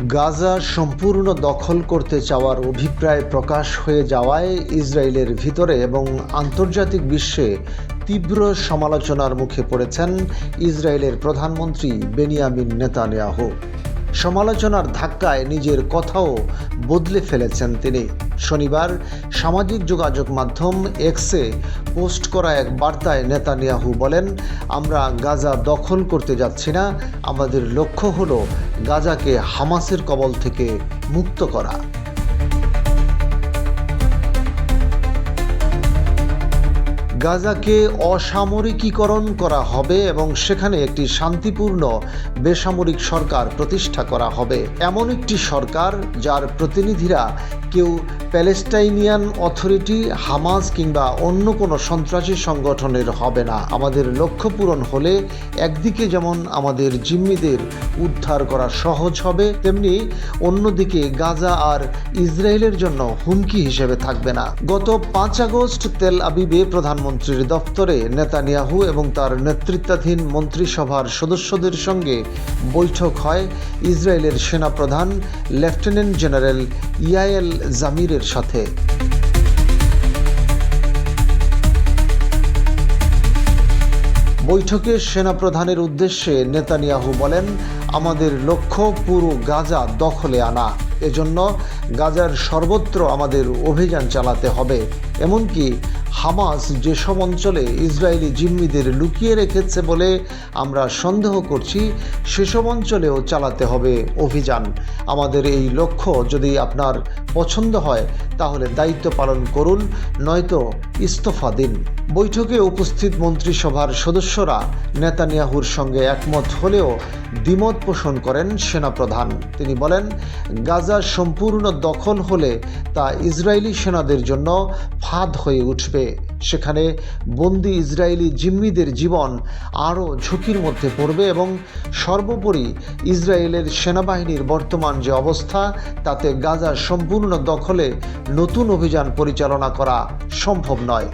গাজা সম্পূর্ণ দখল করতে চাওয়ার অভিপ্রায় প্রকাশ হয়ে যাওয়ায় ইসরায়েলের ভিতরে এবং আন্তর্জাতিক বিশ্বে তীব্র সমালোচনার মুখে পড়েছেন ইসরায়েলের প্রধানমন্ত্রী বেনিয়ামিন নেতানিয়াহু। সমালোচনার ধাক্কায় নিজের কথাও বদলে ফেলেছেন তিনি। শনিবার সামাজিক যোগাযোগ মাধ্যম এক্সে পোস্ট করা এক বার্তায় নেতানিয়াহু বলেন, আমরা গাজা দখল করতে যাচ্ছি না, আমাদের লক্ষ্য হলো গাজাকে হামাসের কবল থেকে মুক্ত করা। গাজাকে অসামরিকীকরণ করা হবে এবং সেখানে একটি শান্তিপূর্ণ বেসামরিক সরকার প্রতিষ্ঠা করা হবে, এমন একটি সরকার যার প্রতিনিধিরা কেউ প্যালেস্টাইনিয়ান অথরিটি, হামাস কিংবা অন্য কোনো সন্ত্রাসী সংগঠনের হবে না। আমাদের লক্ষ্য পূরণ হলে একদিকে যেমন আমাদের জিম্মিদের উদ্ধার করা সহজ হবে, তেমনি অন্যদিকে গাজা আর ইসরায়েলের জন্য হুমকি হিসেবে থাকবে না। গত 5 আগস্ট তেল আবিবে প্রধানমন্ত্রীর দপ্তরে নেতানিয়াহু এবং তার নেতৃত্বাধীন মন্ত্রিসভার সদস্যদের সঙ্গে বৈঠক হয় ইসরায়েলের সেনাপ্রধান লেফটেন্যান্ট জেনারেল ইয়ায়েল জামিরের সাথে। বৈঠকে সেনাপ্রধানের উদ্দেশ্যে নেতানিয়াহু বলেন, আমাদের লক্ষ্য পুরো গাজা দখলে আনা, এজন্য গাজার সর্বত্র আমাদের অভিযান চালাতে হবে। এমনকি হামাস যেসব অঞ্চলে ইসরায়েলি জিম্মিদের লুকিয়ে রেখেছে বলে আমরা সন্দেহ করছি, সেসব অঞ্চলেও চালাতে হবে অভিযান। আমাদের এই লক্ষ্য যদি আপনার পছন্দ হয় তাহলে দায়িত্ব পালন করুন, নয়তো ইস্তফা দিন। বৈঠকে উপস্থিত মন্ত্রিসভার সদস্যরা নেতানিয়াহুর সঙ্গে একমত হলেও দ্বিমত পোষণ করেন সেনাপ্রধান। তিনি বলেন, গাজা সম্পূর্ণ দখল হলে তা ইসরায়েলি সেনাদের জন্য ফাঁদ হয়ে উঠবে। সেখানে বন্দী ইসরায়েলি জিম্মিদের জীবন আরও ঝুঁকির মধ্যে পড়বে এবং সর্বোপরি ইসরায়েলের সেনাবাহিনীর বর্তমান যে অবস্থা, তাতে গাজা সম্পূর্ণ দখলে নতুন অভিযান পরিচালনা করা সম্ভব নয়।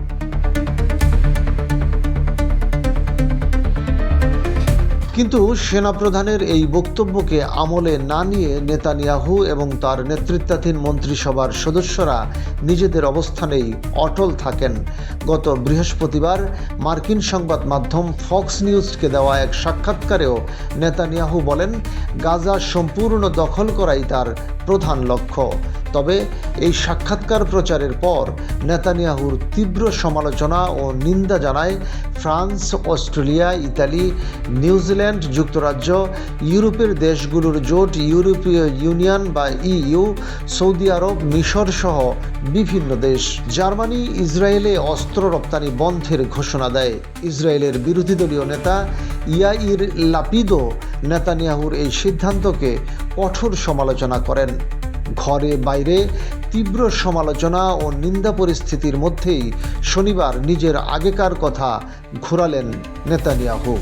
কিন্তু সেনাপ্রধানের এই বক্তব্যকে আমলে না নিয়ে নেতানিয়াহু এবং তার নেতৃত্বাধীন মন্ত্রিসভার সদস্যরা নিজেদের অবস্থানেই অটল থাকেন। গত বৃহস্পতিবার মার্কিন সংবাদ মাধ্যম ফক্স নিউজকে দেওয়া এক সাক্ষাৎকারেও নেতানিয়াহু বলেন, গাজা সম্পূর্ণ দখল করাই তার প্রধান লক্ষ্য। তবে এই সাক্ষাৎকার প্রচারের পর নেতানিয়াহুর তীব্র সমালোচনা ও নিন্দা জানায় ফ্রান্স, অস্ট্রেলিয়া, ইতালি, নিউজিল্যান্ড, যুক্তরাজ্য, ইউরোপের দেশগুলোর জোট, ইউরোপীয় ইউনিয়ন বা ইইউ, সৌদি আরব, মিশর সহ বিভিন্ন দেশ। জার্মানি ইসরায়েলে অস্ত্র রপ্তানি বন্ধের ঘোষণা দেয়। ইসরায়েলের বিরোধী দলীয় নেতা ইয়াইর লাপিদও নেতানিয়াহুর এই সিদ্ধান্তকে কঠোর সমালোচনা করেন। ঘরে বাইরে তীব্র সমালোচনা ও নিন্দা পরিস্থিতির মধ্যেই শনিবার নিজের আগেকার কথা ঘোরালেন নেতানিয়াহু।